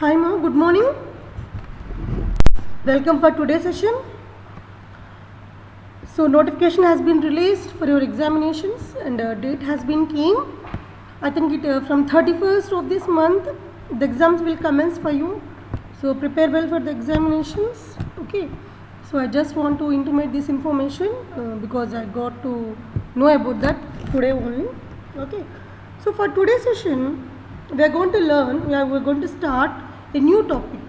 Hi Ma, good morning. Welcome for today's session. So notification has been released for your examinations and date has been came. I think it from 31st of this month the exams will commence for you. So prepare well for the examinations. Okay. So I just want to intimate this information because I got to know about that today only. Okay. So for today's session we are going to learn. We are going to start a new topic.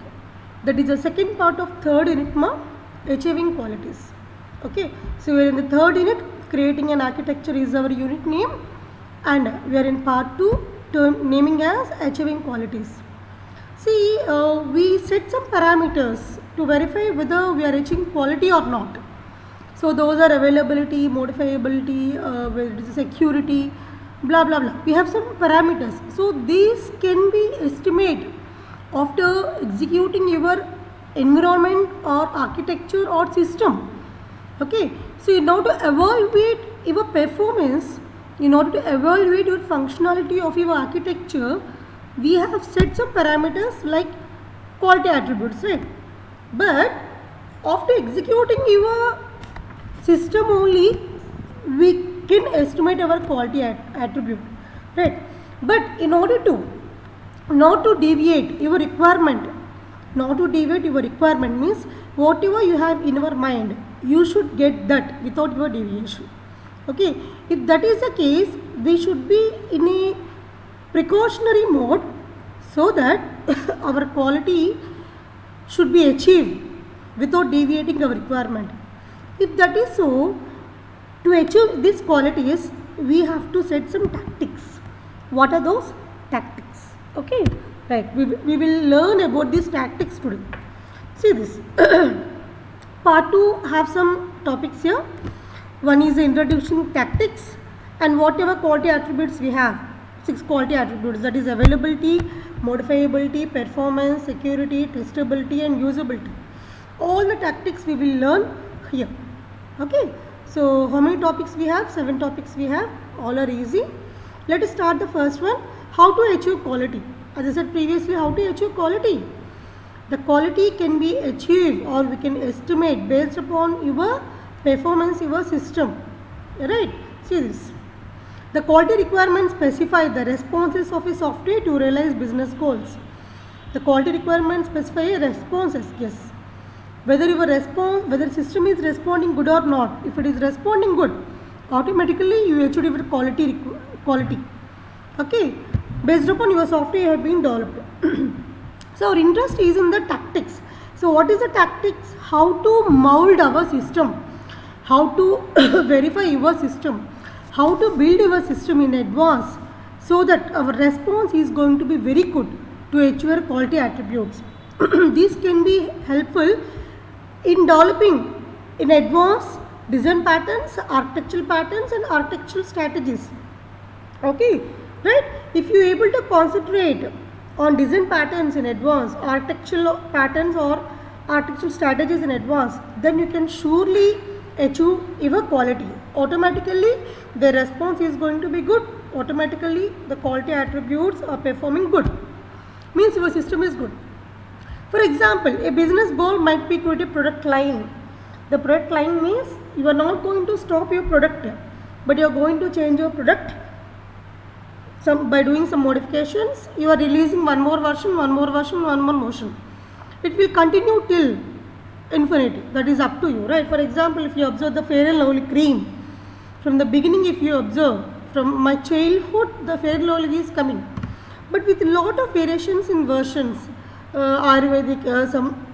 That is the second part of third unit ma, achieving qualities. Okay, so we are in the third unit, creating an architecture is our unit name, and we are in part 2, term naming as achieving qualities. See, we set some parameters to verify whether we are achieving quality or not. So those are availability, modifiability, whether it is security, blah blah blah. We have some parameters. So these can be estimated after executing your environment or architecture or system. Okay, so in order to evaluate your performance, in order to evaluate your functionality of your architecture, we have set some parameters like quality attributes, right? But after executing your system only, we can estimate our quality attribute, right? But in order to not to deviate your requirement, not to deviate your requirement means whatever you have in your mind, you should get that without your deviation. Okay, if that is the case, we should be in a precautionary mode so that our quality should be achieved without deviating our requirement. If that is so, to achieve these qualities, we have to set some tactics. What are those tactics? Okay, right, we will learn about these tactics today. See this. Part 2 have some topics here. One is introducing tactics and whatever quality attributes we have. 6 quality attributes, that is availability, modifiability, performance, security, testability and usability. All the tactics we will learn here. Okay, so how many topics we have? 7 topics we have. All are easy. Let us start the first one. How to achieve quality? As I said previously, how to achieve quality? The quality can be achieved or we can estimate based upon your performance, your system. Right? See this. The quality requirements specify the responses of a software to realize business goals. The quality requirements specify responses. Yes. Whether your response, whether system is responding good or not. If it is responding good, automatically you achieve your quality. Okay. Based upon your software have been developed. So our interest is in the tactics. So what is the tactics? How to mold our system, how to verify your system, how to build your system in advance so that our response is going to be very good to achieve your quality attributes. These can be helpful in developing in advance design patterns, architectural patterns and architectural strategies. Okay, right? If you are able to concentrate on design patterns in advance, architectural patterns or architectural strategies in advance, then you can surely achieve your quality. Automatically the response is going to be good. Automatically the quality attributes are performing good. Means your system is good. For example, a business goal might be create a product line. The product line means you are not going to stop your product, but you are going to change your product. By doing some modifications, you are releasing one more version, one more version. It will continue till infinity. That is up to you, right? For example, if you observe the Fair and Lovely cream, from the beginning, if you observe from my childhood, the Fair and Lovely is coming, but with a lot of variations in versions, Ayurvedic, some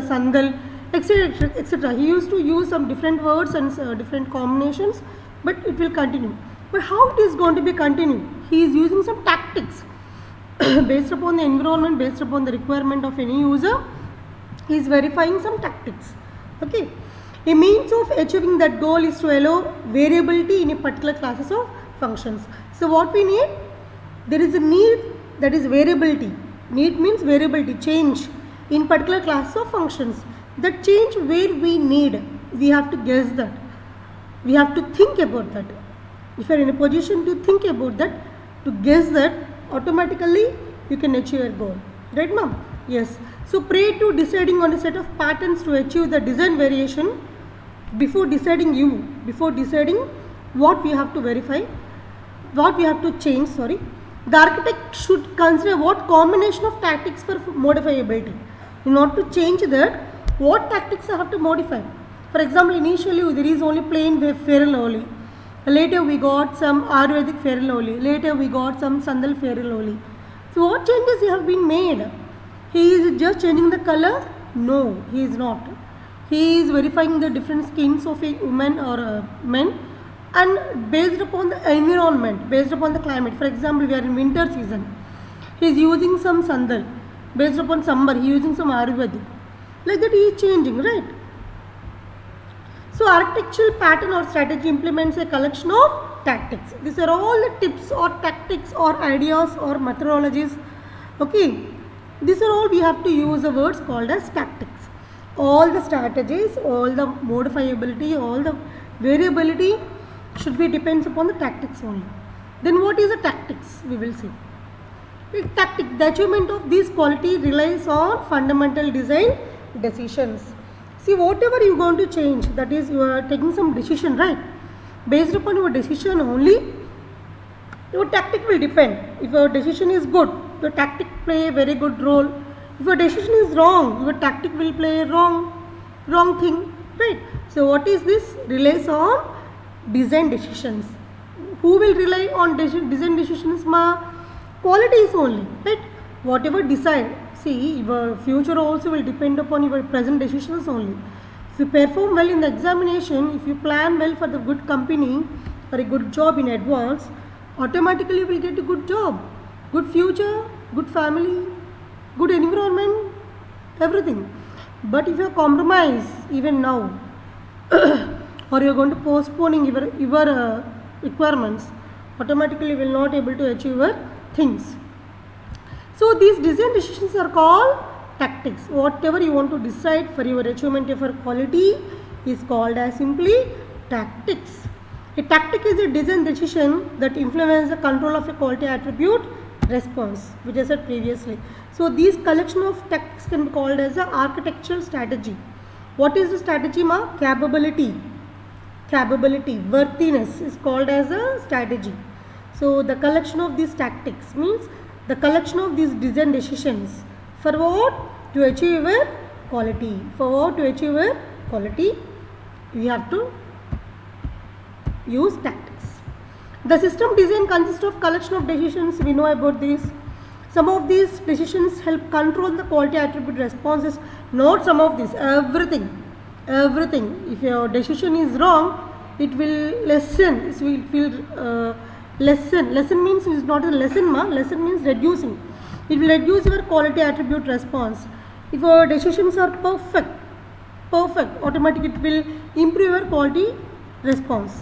Sandal, etc., etc. He used to use some different words and different combinations, but it will continue. But how it is going to be continued? He is using some tactics based upon the environment, based upon the requirement of any user. He is verifying some tactics. Okay. A means of achieving that goal is to allow variability in a particular classes of functions. So what we need? There is a need, that is variability. Need means variability, change in particular classes of functions. That change where we need, we have to guess that. We have to think about that. If you are in a position to think about that, to guess that, automatically you can achieve your goal. Right, ma'am? Yes. So prior to deciding on a set of patterns to achieve the design variation, before deciding what we have to verify, what we have to change, sorry, the architect should consider what combination of tactics for modifiability. In order to change that, what tactics I have to modify. For example, initially there is only plain fair and lovely. Later we got some Ayurvedic fair and lovely. Later we got some Sandal fair and lovely. So what changes have been made? He is just changing the color? No, he is not. He is verifying the different skins of a woman or men, and based upon the environment, based upon the climate. For example, we are in winter season. He is using some Sandal. Based upon summer, he is using some Ayurvedic. Like that he is changing, right? So architectural pattern or strategy implements a collection of tactics. These are all the tips or tactics or ideas or methodologies. Okay, these are all we have to use the words called as tactics. All the strategies, all the modifiability, all the variability should be depends upon the tactics only. Then what is the tactics? We will see. The achievement of this quality relies on fundamental design decisions. See, whatever you are going to change, that is, you are taking some decision, right? Based upon your decision only, your tactic will depend. If your decision is good, your tactic play a very good role. If your decision is wrong, your tactic will play a wrong thing, right? So what is this? Relies on design decisions. Who will rely on design decisions? Qualities only, right? Whatever decide. See, your future also will depend upon your present decisions only. If you perform well in the examination, if you plan well for the good company or a good job in advance, automatically you will get a good job, good future, good family, good environment, everything. But if you compromise even now, or you are going to postponing your requirements, automatically you will not able to achieve your things. So these design decisions are called tactics. Whatever you want to decide for your achievement of your quality is called as simply tactics. A tactic is a design decision that influences the control of a quality attribute response, which I said previously. So these collection of tactics can be called as an architectural strategy. What is the strategy, ma? Capability, worthiness is called as a strategy. So the collection of these tactics means the collection of these design decisions for what? To achieve your quality. For what? To achieve your quality, we have to use tactics. The system design consists of collection of decisions. We know about this. Some of these decisions help control the quality attribute responses. Not some of this, everything. If your decision is wrong, it will lessen. It will lessen. Lessen means is not a lesson, lesson means reducing. It will reduce your quality attribute response. If your decisions are perfect, automatically it will improve your quality response.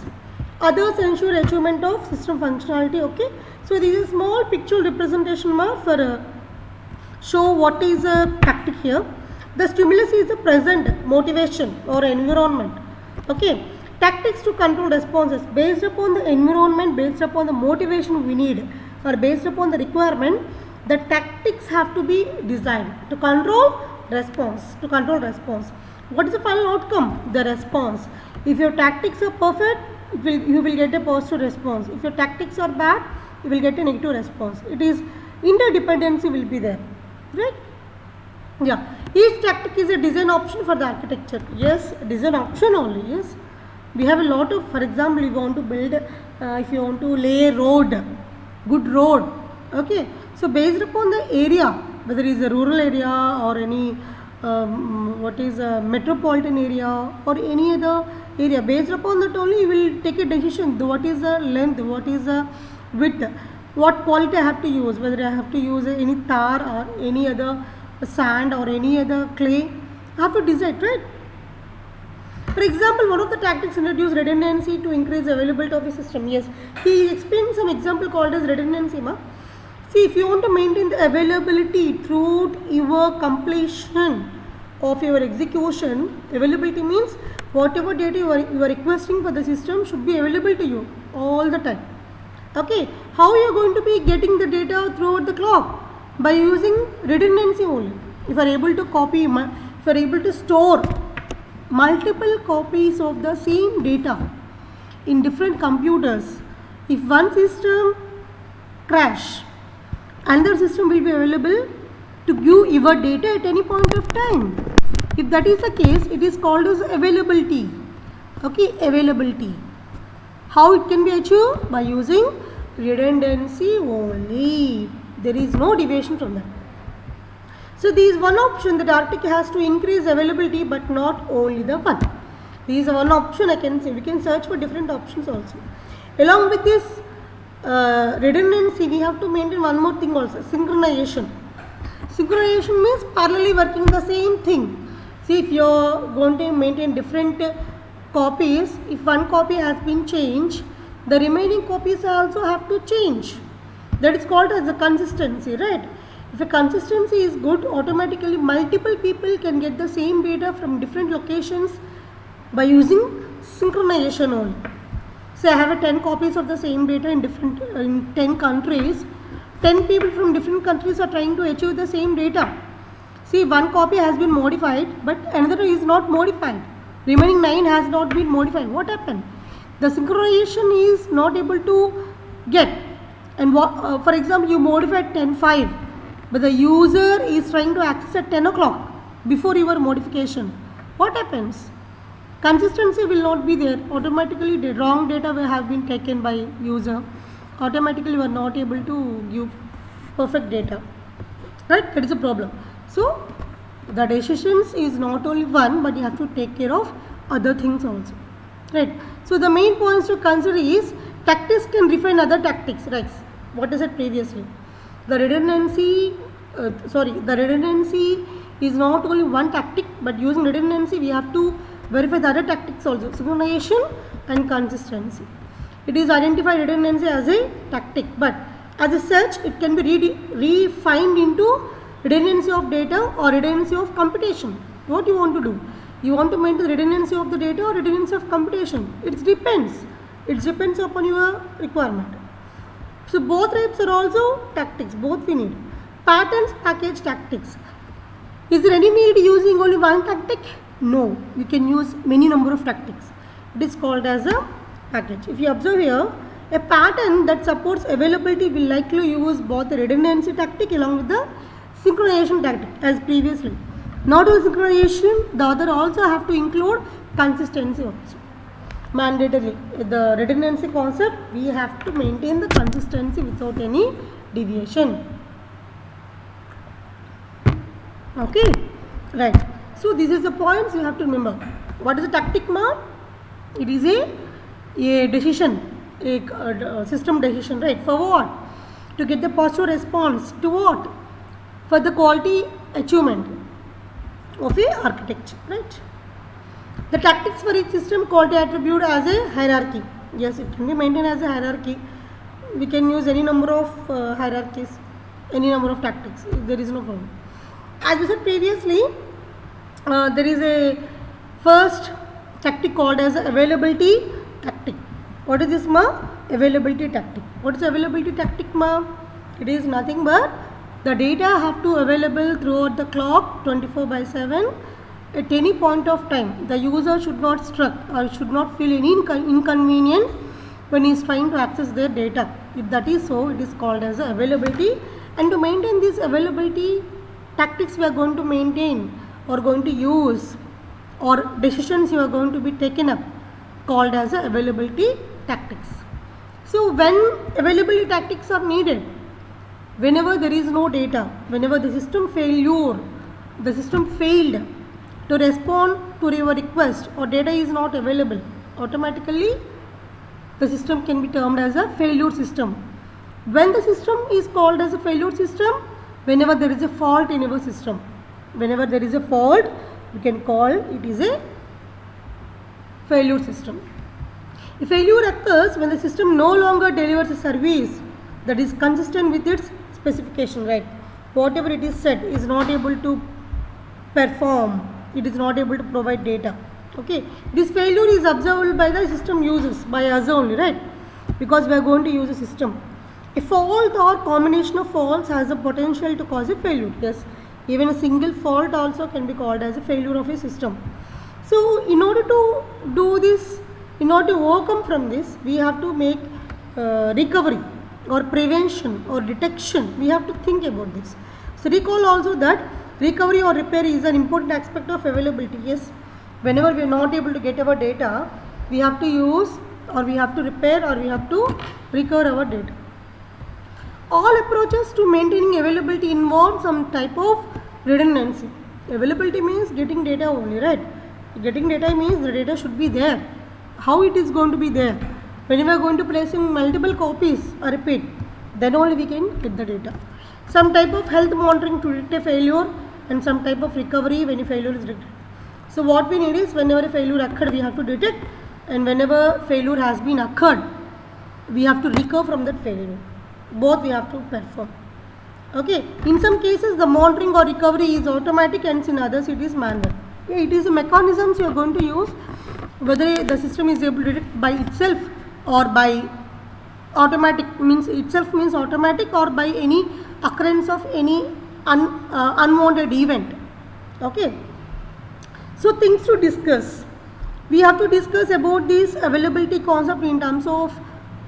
Others ensure achievement of system functionality. Okay, so this is a small pictorial representation for show what is a tactic here. The stimulus is the present motivation or environment. Okay, tactics to control responses based upon the environment, based upon the motivation we need, or based upon the requirement. The tactics have to be designed to control response. What is the final outcome? The response. If your tactics are perfect, you will get a positive response. If your tactics are bad, you will get a negative response. It is interdependency will be there, right? Yeah. Each tactic is a design option for the architecture. Yes, design option only. Yes. We have a lot of, for example, if you want to build, if you want to lay a road, good road. Okay. So based upon the area, whether it is a rural area or any what is a metropolitan area or any other area, based upon that only you will take a decision. What is the length, what is the width, what quality I have to use, whether I have to use any tar or any other sand or any other clay. I have to decide, right? For example, one of the tactics introduce redundancy to increase availability of a system. Yes, he explained some example called as redundancy. See, if you want to maintain the availability throughout your completion of your execution, availability means whatever data you are requesting for the system should be available to you all the time. Okay, how you are going to be getting the data throughout the clock? by using redundancy only. If you are able to copy, if you are able to store multiple copies of the same data in different computers, if one system crash, another system will be available to view your data at any point of time. If that is the case, it is called as availability. Okay, availability. How it can be achieved? By using redundancy only. There is no deviation from that. So there is one option that Arctic has to increase availability, but not only the one. There is one option I can say. We can search for different options also. Along with this redundancy, we have to maintain one more thing also, synchronization. Synchronization means parallelly working the same thing. See, if you are going to maintain different copies, if one copy has been changed, the remaining copies also have to change. That is called as a consistency, right? If a consistency is good, automatically multiple people can get the same data from different locations by using synchronization only. So I have 10 copies of the same data in 10 countries. 10 people from different countries are trying to achieve the same data. See, one copy has been modified, but another is not modified. Remaining 9 has not been modified. What happened? The synchronization is not able to get. And for example, you modified 10:05, but the user is trying to access at 10 o'clock before your modification. What happens? Consistency will not be there. Automatically the wrong data will have been taken by user. Automatically you are not able to give perfect data. Right? That is a problem. So the decisions is not only one, but you have to take care of other things also. Right? So the main points to consider is tactics can refine other tactics. Right? What is it previously? The redundancy is not only one tactic, but using redundancy we have to verify the other tactics also, synchronization and consistency. It is identified redundancy as a tactic, but as such it can be refined into redundancy of data or redundancy of computation. What you want to do? You want to maintain the redundancy of the data or redundancy of computation? It depends. It depends upon your requirement. So both types are also tactics, both we need. Patterns, package, tactics. Is there any need using only one tactic? No, you can use many number of tactics. It is called as a package. If you observe here, a pattern that supports availability will likely use both the redundancy tactic along with the synchronization tactic as previously. Not only synchronization, the other also have to include consistency also. Mandatorily, the redundancy concept, we have to maintain the consistency without any deviation. Okay, right. So this is the points you have to remember. What is a tactic, ma? It is a decision, a system decision, right? For what? To get the positive response. To what? For the quality achievement of a architecture, right? The tactics for each system quality attribute as a hierarchy. Yes, it can be maintained as a hierarchy. We can use any number of hierarchies, any number of tactics. There is no problem. As we said previously, there is a first tactic called as availability tactic. What is this, ma? Availability tactic. What is availability tactic, ma? It is nothing but the data have to available throughout the clock 24/7 at any point of time. The user should not struck or should not feel any inconvenience when he is trying to access their data. If that is so, it is called as availability. And to maintain this availability tactics we are going to maintain or going to use, or decisions you are going to be taken up, called as availability tactics. So when availability tactics are needed, whenever there is no data, whenever the system failed to respond to your request or data is not available, automatically the system can be termed as a failure system. When the system is called as a failure system, whenever there is a fault in your system, whenever there is a fault, we can call it is a failure system. A failure occurs when the system no longer delivers a service that is consistent with its specification, right? Whatever it is said is not able to perform, it is not able to provide data. Okay, this failure is observable by the system users, by us only, right? Because we are going to use a system. A fault or combination of faults has the potential to cause a failure. Yes, even a single fault also can be called as a failure of a system. So in order to do this, in order to overcome from this, we have to make recovery or prevention or detection. We have to think about this. So recall also that recovery or repair is an important aspect of availability. Yes, whenever we are not able to get our data, we have to use, or we have to repair, or we have to recover our data. All approaches to maintaining availability involve some type of redundancy. Availability means getting data only, right? Getting data means the data should be there. How it is going to be there? When we are going to place in multiple copies, I repeat, then only we can get the data. Some type of health monitoring to detect a failure, and some type of recovery when a failure is detected. So what we need is, whenever a failure occurred, we have to detect, and whenever failure has been occurred, we have to recover from that failure. Both we have to perform. Okay, in some cases the monitoring or recovery is automatic, and in others it is manual. Okay, it is a mechanisms you are going to use, whether the system is able to detect by itself or by automatic, means itself means automatic, or by any occurrence of any unwanted event. Okay, so things to discuss. We have to discuss about this availability concept in terms of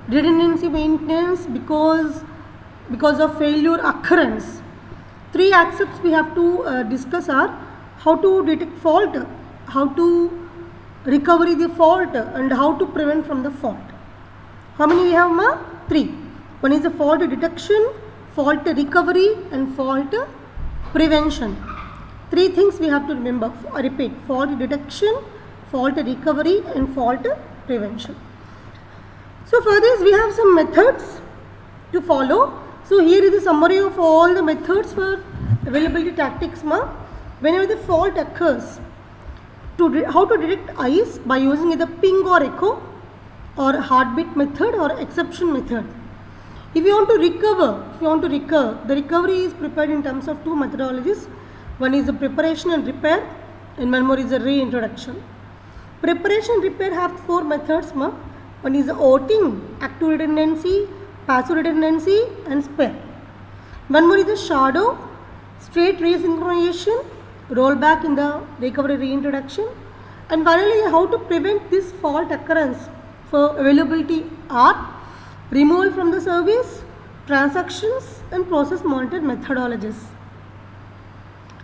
redundancy maintenance because of failure occurrence. Three aspects we have to discuss are how to detect fault, how to recover the fault, and how to prevent from the fault. How many we have, ma? 3. One is the fault detection, fault recovery, and fault prevention. 3 things we have to remember. I repeat, fault detection, fault recovery, and fault prevention. So for this we have some methods to follow. So here is a summary of all the methods for availability tactics, ma. Whenever the fault occurs, how to detect ice by using either ping or echo, or heartbeat method, or exception method. If you want to recover, the recovery is prepared in terms of 2 methodologies. One is the preparation and repair, and one more is the reintroduction. Preparation and repair have 4 methods, ma. One is the outing, active redundancy, passive redundancy, and spare. One more is the shadow, straight resynchronization, rollback in the recovery reintroduction, and finally how to prevent this fault occurrence for availability are removal from the service, transactions, and process monitored methodologies.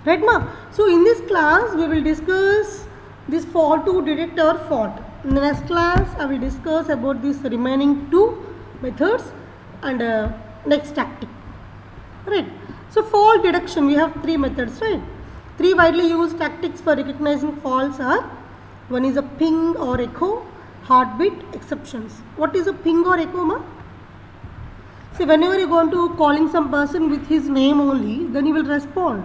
Right, ma? So in this class we will discuss this fault to detect our fault. In the next class I will discuss about these remaining 2 methods and next tactic. Right. So fault detection, we have 3 methods, right? 3 widely used tactics for recognizing faults are: one is a ping or echo, heartbeat, exceptions. What is a ping or echo, ma? See, whenever you go to calling some person with his name only, then he will respond.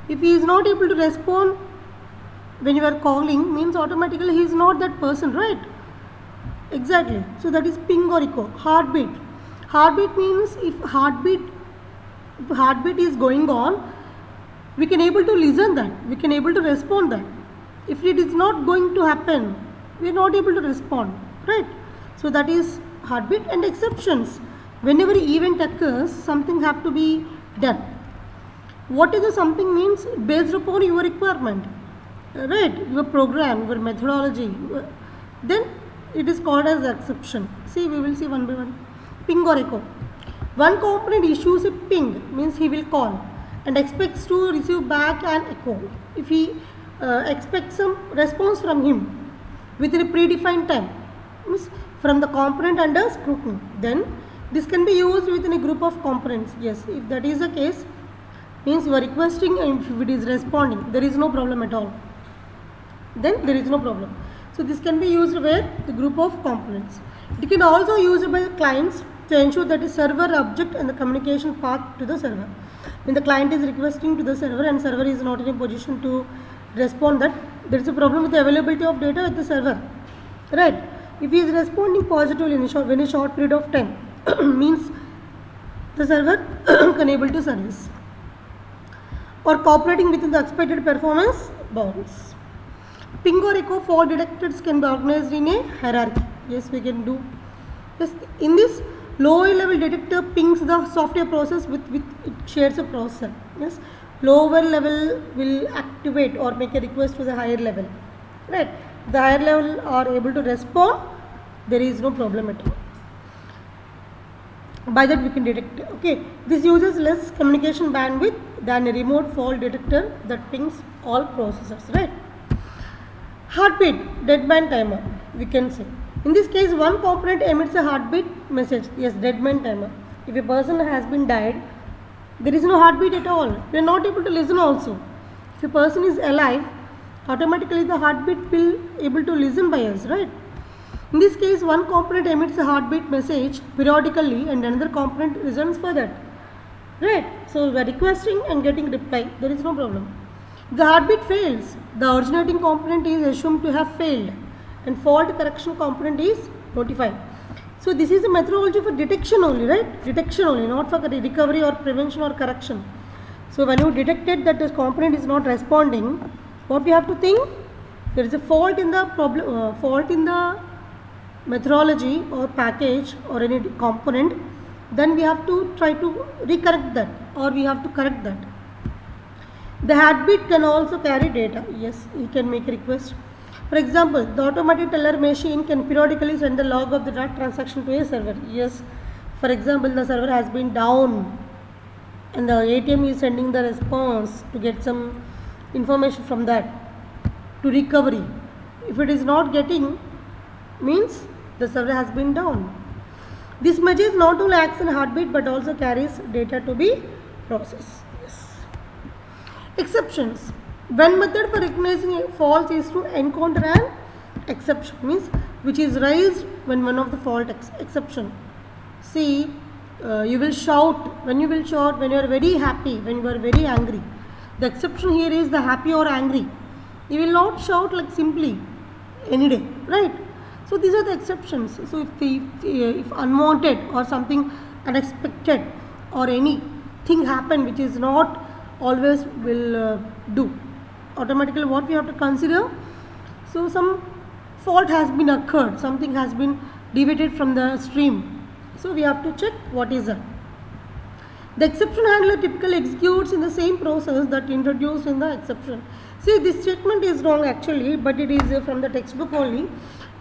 If he is not able to respond when you are calling, means automatically he is not that person, right? Exactly. So that is ping or echo. Heartbeat. Heartbeat means if heartbeat is going on, we can able to listen that, we can able to respond that. If it is not going to happen, we are not able to respond, right? So that is heartbeat. And exceptions, whenever event occurs, something have to be done. What is the something means? Based upon your requirement, right? Your program, your methodology, then it is called as exception. See, we will see one by one. Ping or echo. One component issues a ping, means he will call and expects to receive back an echo. If he expects some response from him within a predefined time, means from the component under scrutiny, then this can be used within a group of components. Yes, if that is the case, means you are requesting, and if it is responding, there is no problem at all. Then there is no problem. So this can be used where the group of components. It can also be used by clients to ensure that the server object and the communication path to the server. When the client is requesting to the server and server is not in a position to respond, that there is a problem with the availability of data with the server, right? If he is responding positively in a short period of time, means the server can able to service, or cooperating within the expected performance bounds. Ping or echo fault detectors can be organized in a hierarchy. Yes, we can do. Yes, in this lower level detector pings the software process with it shares a processor. Yes, lower level will activate or make a request to the higher level, right? The higher level are able to respond, there is no problem at all. By that we can detect. Okay, this uses less communication bandwidth than a remote fault detector that pings all processors, right? Heartbeat, deadman timer, we can say. In this case, one component emits a heartbeat message. Yes, deadman timer. If a person has been died, there is no heartbeat at all. We are not able to listen also. If a person is alive, automatically the heartbeat will able to listen by us, right? In this case, one component emits a heartbeat message periodically and another component listens for that, right? So we are requesting and getting reply. There is no problem. The heartbeat fails, the originating component is assumed to have failed and fault correction component is notified. So this is a methodology for detection only, right? Detection only, not for recovery or prevention or correction. So when you detected that this component is not responding, what we have to think? There is a fault in the methodology or package or any component, then we have to try to recorrect that or we have to correct that. The heartbeat can also carry data. Yes, you can make a request. For example, the automatic teller machine can periodically send the log of the transaction to a server. Yes, for example, the server has been down and the ATM is sending the response to get some information from that to recovery. If it is not getting, means the server has been down. This message not only acts on heartbeat but also carries data to be processed. Yes. Exceptions. One method for recognizing faults is to encounter an exception, means which is raised when one of the fault exception. See, you will shout, when you are very happy, when you are very angry. The exception here is the happy or angry. You will not shout like simply any day, right? So these are the exceptions. So if unwanted or something unexpected or anything happen which is not always will do, automatically what we have to consider, so some fault has been occurred, something has been deviated from the stream, so we have to check what is that. The exception handler typically executes in the same process that introduced in the exception. See, this statement is wrong actually, but it is from the textbook only.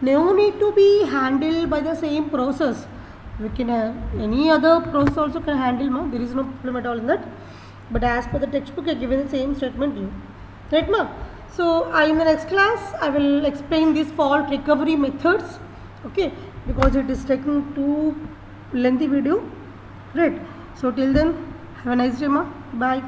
No need to be handled by the same process. We can have any other process also can handle, ma. There is no problem at all in that. But as per the textbook, I given the same statement to you, right, ma? So in the next class, I will explain these fault recovery methods. Okay, because it is taking too lengthy video, right? So till then, have a nice day, ma. Bye.